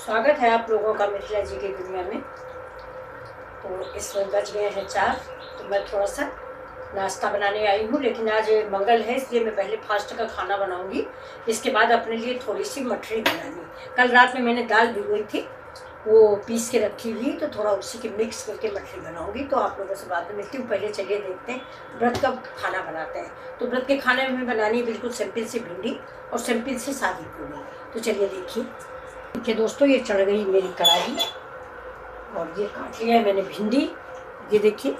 स्वागत है आप लोगों का मिथिला जी की दुनिया में। तो इस वक्त बज गए हैं 4। तो मैं थोड़ा सा नाश्ता बनाने आई हूँ, लेकिन आज मंगल है इसलिए मैं पहले फास्ट का खाना बनाऊंगी। इसके बाद अपने लिए थोड़ी सी मठरी बनानी। कल रात में मैंने दाल भिगोई थी, वो पीस के रखी हुई, तो थोड़ा उसी के मिक्स करके मठरी बनाऊंगी। तो आप लोगों से बाद में मिलती हूँ। पहले चलिए देखते हैं व्रत का खाना बनाते हैं। तो व्रत के खाने में बनानी है बिल्कुल सिंपल सी भिंडी और सिंपल सी सादी पूरी। तो चलिए देखिए दोस्तों, ये चढ़ गई मेरी कढ़ाई और ये काट लिया है मैंने भिंडी। ये देखिए,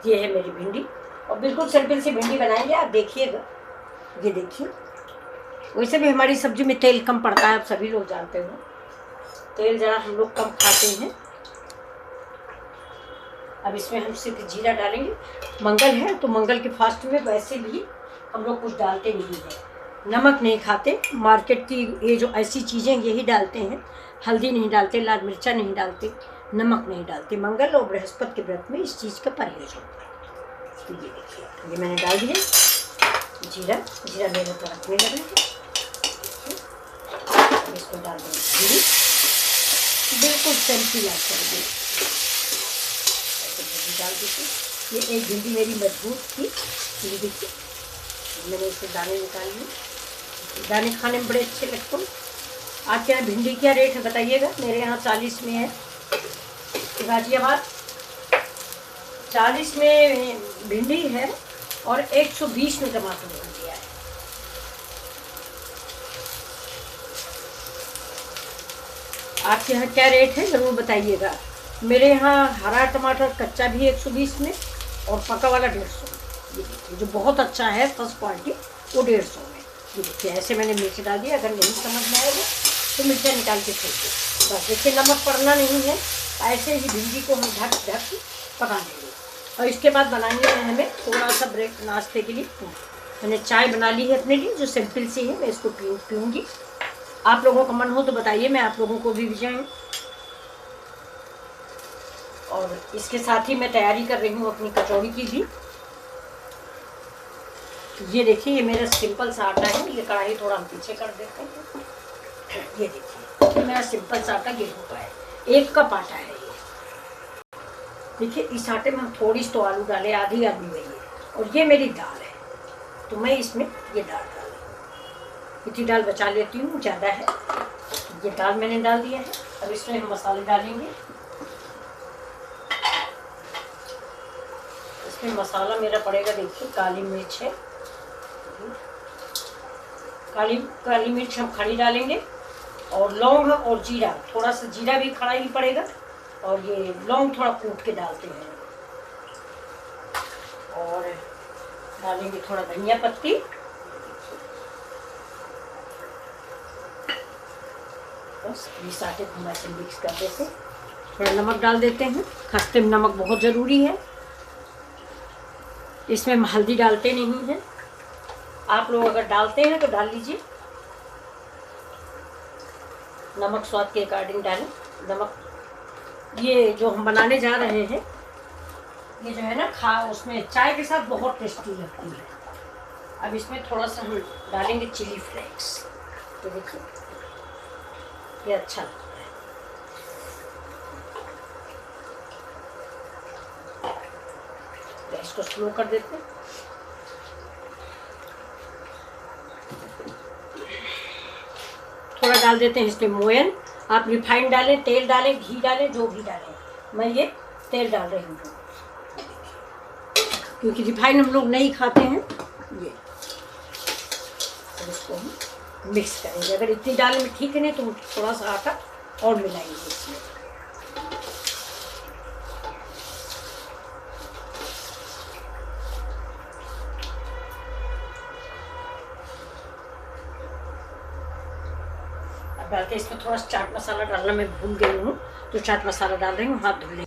ये है मेरी भिंडी और बिल्कुल सिंपल सी भिंडी बनाएंगे, आप देखिएगा। ये देखिए, वैसे भी हमारी सब्जी में तेल कम पड़ता है, आप सभी लोग जानते हो, तेल ज़रा हम लोग कम खाते हैं। अब इसमें हम सिर्फ जीरा डालेंगे। मंगल है तो मंगल के फास्ट में वैसे भी हम लोग कुछ डालते नहीं हैं। नमक नहीं खाते, मार्केट की ये जो ऐसी चीज़ें यही डालते हैं। हल्दी नहीं डालते, लाल मिर्चा नहीं डालते, नमक नहीं डालते। मंगल और बृहस्पति के व्रत में इस चीज़ का परहेज होता है। तो ये देखिए, ये मैंने डाल दिया जीरा। जीरा मेरे तो रखने लगे थे। इसको डाल देंगे भिंडी, बिल्कुल सिंपल आप करेंगे। डाल दीजिए। ये एक भिंडी मेरी मजबूत थी, ये देखिए मैंने इसे दाने निकाल लिए। दाने खाने में बड़े अच्छे लगते हैं। आपके यहाँ भिंडी क्या रेट है बताइएगा। मेरे यहाँ 40 में है, गाजियाबाद 40 में भिंडी है और 120 में टमाटर बन दिया है। आपके यहाँ क्या रेट है ज़रूर बताइएगा। मेरे यहाँ हरा टमाटर कच्चा भी 120 में और पका वाला 150 में। ये देखिए, जो बहुत अच्छा है फर्स्ट क्वालिटी वो 150 में। ये देखिए, ऐसे मैंने मिर्च डाल दिया। अगर नहीं समझ में आएगा तो मिर्चा निकाल के फेंक दो बस। देखिए, नमक पड़ना नहीं है। ऐसे ही भिंडी को हम ढक पका देंगे। और इसके बाद बनाएंगे हमें थोड़ा सा ब्रेक नाश्ते के लिए। मैंने चाय बना ली है अपने लिए, जो सिंपल सी है। मैं इसको पीऊँगी। आप लोगों का मन हो तो बताइए, मैं आप लोगों को भी भिजाऊँ। और इसके साथ ही मैं तैयारी कर रही हूँ अपनी कचौड़ी की भी। ये देखिए, ये मेरा सिंपल सा आटा है। ये कढ़ाई थोड़ा हम पीछे कर देते हैं। ये देखिए, ये मेरा सिंपल सा आटा गेहूं का है, 1 कप आटा है ये। देखिए, इस आटे में हम थोड़ी तो आलू डाले, आधी आलू है ये। और ये मेरी दाल है, तो मैं इसमें ये दाल डाली। इतनी दाल बचा लेती हूँ, ज़्यादा है। ये दाल मैंने डाल दिया है। अब इसमें हम मसाले डालेंगे। इसमें मसाला मेरा पड़ेगा, देखिए काली मिर्च है, काली मिर्च हम खड़ी डालेंगे। और लौंग और जीरा, थोड़ा सा जीरा भी खड़ा ही पड़ेगा। और ये लौंग थोड़ा कूट के डालते हैं। और डालेंगे थोड़ा धनिया पत्ती। बस इस आटे को हम ऐसे मिक्स कर देते। थोड़ा नमक डाल देते हैं। खस्ते में नमक बहुत ज़रूरी है। इसमें हम हल्दी डालते नहीं हैं। आप लोग अगर डालते हैं तो डाल लीजिए। नमक स्वाद के अकॉर्डिंग डालें। नमक ये जो हम बनाने जा रहे हैं, ये जो है ना उसमें चाय के साथ बहुत टेस्टी लगती है। अब इसमें थोड़ा सा हम डालेंगे चिली फ्लेक्स। तो देखिए, ये अच्छा लगता है। गैस को स्लो कर देते हैं। थोड़ा डाल देते हैं इसमें मोयन। आप रिफाइंड डालें, तेल डालें, घी डालें, जो भी डालें। मैं ये तेल डाल रही हूँ क्योंकि रिफाइंड हम लोग नहीं खाते हैं। ये इसको हम मिक्स करेंगे। अगर इतनी डालें में ठीक नहीं तो थोड़ा सा आटा और मिलाएंगे इसमें। डाल के इसमें थोड़ा चाट मसाला डालना मैं भूल गई हूँ, तो चाट मसाला डाल रही हूँ। हाथ धो लें।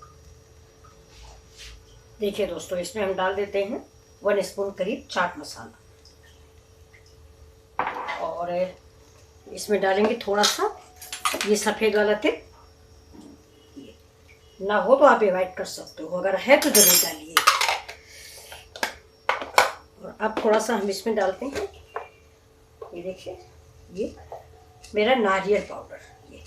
देखिए दोस्तों, इसमें हम डाल देते हैं 1 स्पून करीब चाट मसाला। और इसमें डालेंगे थोड़ा सा ये सफ़ेद वाला तेल। ना हो तो आप अवॉइड कर सकते हो, अगर है तो जरूर डालिए। और अब थोड़ा सा हम इसमें डालते हैं, ये देखिए, ये मेरा नारियल पाउडर। ये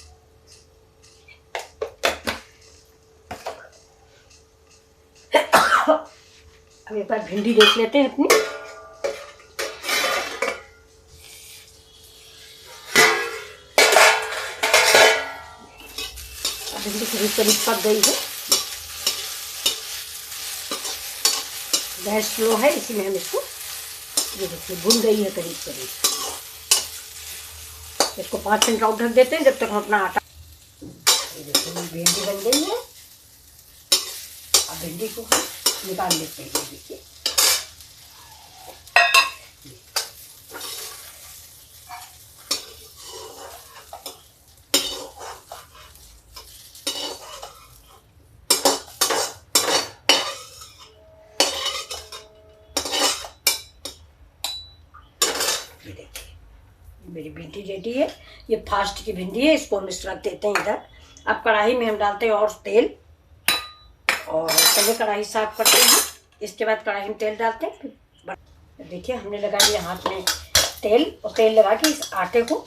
अब एक बार भिंडी देख लेते हैं अपनी। भिंडी करीब करीब पक गई है। गैस स्लो है, इसी में हम इसको, ये देखिए भुन गई है करीब करीब। इसको 5 मिनट और ढक देते हैं जब तक हम अपना आटा। ये देखिए भिंडी बन गई है। अब भिंडी को हम निकाल लेते हैं। देखिए मेरी भिंडी रेडी है। ये फास्ट की भिंडी है, इसको हम इस रख देते हैं इधर। अब कढ़ाई में हम डालते हैं और तेल, और पहले कढ़ाई साफ करते हैं, इसके बाद कढ़ाई में तेल डालते हैं। फिर देखिए हमने लगा लिया हाथ में तेल, और तेल लगा के इस आटे को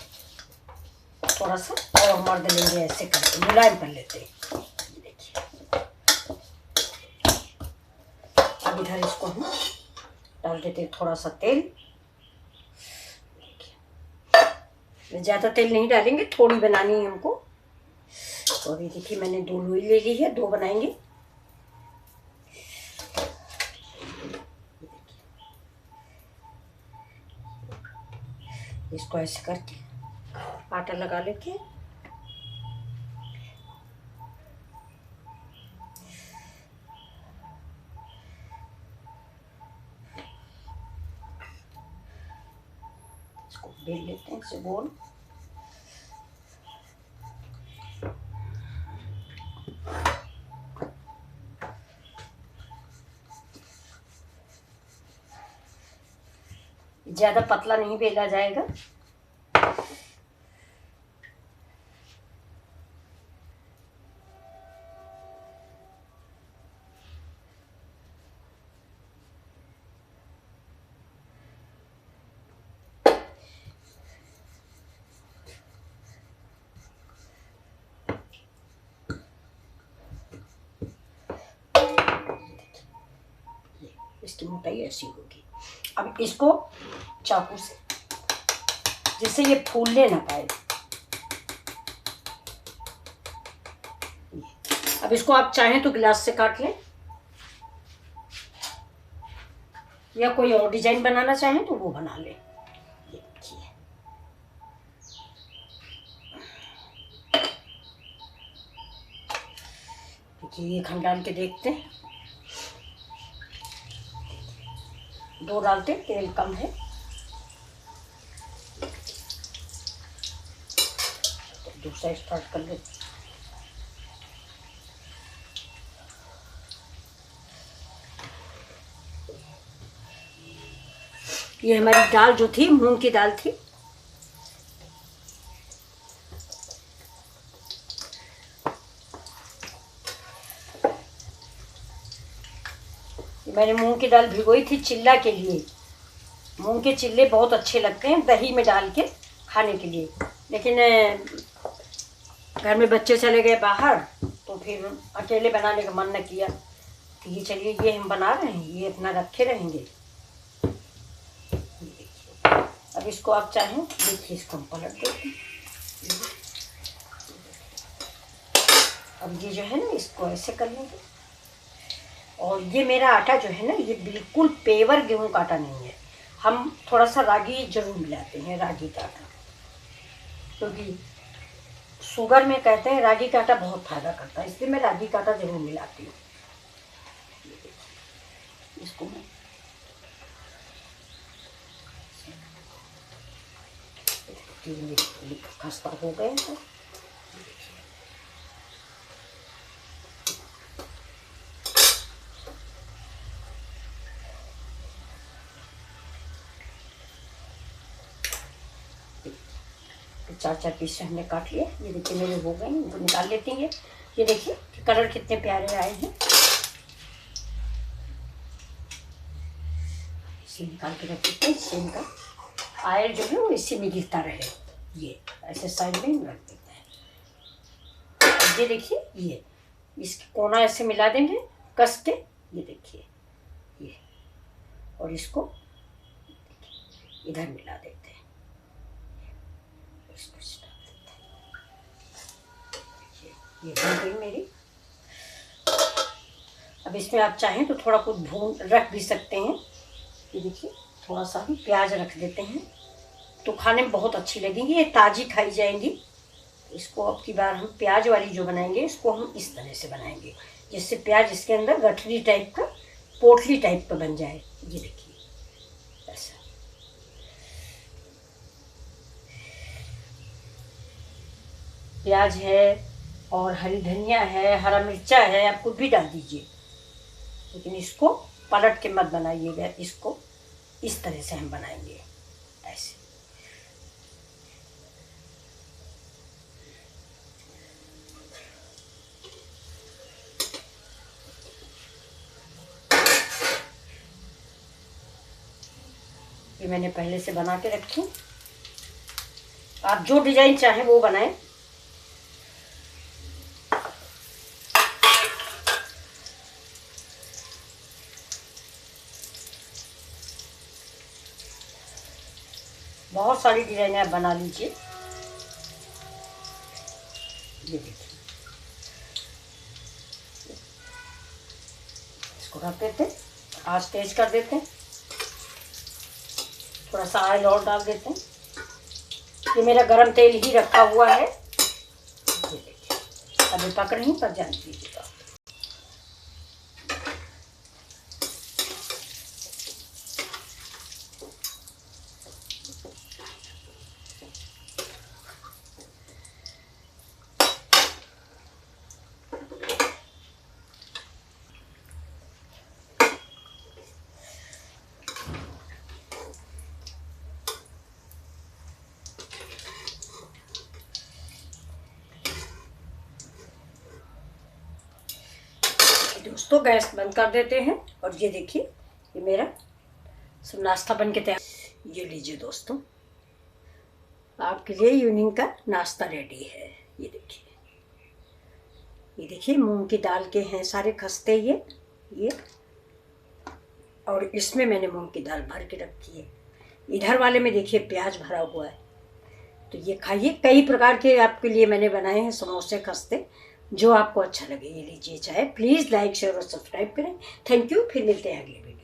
थोड़ा सा और मर्द लेंगे, ऐसे करके मुलायम कर लेते हैं। देखिए अब इधर इसको हम डाल देते हैं थोड़ा सा तेल। ज़्यादा तेल नहीं डालेंगे, थोड़ी बनानी है हमको। और ये देखिए मैंने 2 लोई ले ली है, 2 बनाएंगे। इसको ऐसे करके आटा लगा लेके इसको बेल लेते हैं इसे गोल। ज़्यादा पतला नहीं बेला जाएगा। इसकी मोटाई ऐसी होगी। अब इसको चाकू से, जिससे ये फूलने ना पाए। अब इसको आप चाहें तो गिलास से काट लें, या कोई और डिजाइन बनाना चाहें तो वो बना लें। देखिए एक हम डाल के देखते हैं। 2 डालते, तेल कम है। तो दूसरा स्टार्ट कर लेते। ये हमारी दाल जो थी, मूंग की दाल थी। मैंने मूंग की दाल भिगोई थी चिल्ला के लिए। मूंग के चिल्ले बहुत अच्छे लगते हैं दही में डाल के खाने के लिए, लेकिन घर में बच्चे चले गए बाहर, तो फिर अकेले बनाने का मन न किया। तो ये चलिए ये हम बना रहे हैं, ये अपना रखे रहेंगे। अब इसको आप चाहें, देखिए इसको हम पलट देते हैं। अब ये जो है ना, इसको ऐसे कर लेंगे। और ये मेरा आटा जो है ना, ये बिल्कुल पेवर गेहूं का आटा नहीं है। हम थोड़ा सा रागी जरूर मिलाते हैं, रागी का आटा, क्योंकि शुगर में कहते हैं रागी का आटा बहुत फायदा करता है, इसलिए मैं रागी का आटा जरूर मिलाती हूँ। इसको मैं खस्ता हो गए हैं। चार 4 पीस से हमने काट लिया। ये देखिए मेरे हो गए, इनको निकाल लेती हैं। ये देखिए कलर कितने प्यारे आए हैं। इसे निकाल के रख देते हैं। इससे इनका आयल जो है वो इसी में गिरता रहे। ये ऐसे साइड में रख देते हैं। और ये देखिए ये इसकी कोना ऐसे मिला देंगे कस के। ये देखिए ये और इसको इधर मिला देते हैं, इसको डाल देते हैं। ये बन गई मेरी। अब इसमें आप चाहें तो थोड़ा कुछ भून रख भी सकते हैं। ये देखिए थोड़ा सा भी प्याज रख देते हैं तो खाने में बहुत अच्छी लगेंगी, ये ताज़ी खाई जाएंगी। इसको अब की बार हम प्याज वाली जो बनाएंगे इसको हम इस तरह से बनाएंगे जिससे प्याज इसके अंदर गठरी टाइप का, पोटली टाइप का बन जाए। ये देखिए ऐसा। प्याज है और हरी धनिया है, हरा मिर्चा है, आप कुछ भी डाल दीजिए, लेकिन इसको पलट के मत बनाइएगा। इसको इस तरह से हम बनाएंगे ऐसे। ये मैंने पहले से बना के रखी, आप जो डिजाइन चाहें वो बनाएं। बहुत सारी डिजाइन आप बना लीजिए। ये देखिए, इसको रख देते हैं, आंच तेज कर देते हैं, थोड़ा सा ऑयल और डाल देते हैं। ये मेरा गरम तेल ही रखा हुआ है। ये देखिए अभी पक रही पर जान दीजिएगा। दोस्तों गैस बंद कर देते हैं और ये देखिए ये मेरा सब नाश्ता बन के तैयार। ये लीजिए दोस्तों, आपके लिए इवनिंग का नाश्ता रेडी है। ये देखिए मूंग की दाल के हैं सारे खस्ते ये और इसमें मैंने मूंग की दाल भर के रखी है। इधर वाले में देखिए प्याज भरा हुआ है। तो ये खाइए, कई प्रकार के आपके लिए मैंने बनाए हैं समोसे खस्ते, जो आपको अच्छा लगे ये लीजिए। चाहे प्लीज़ लाइक शेयर और सब्सक्राइब करें। थैंक यू, फिर मिलते हैं अगले वीडियो।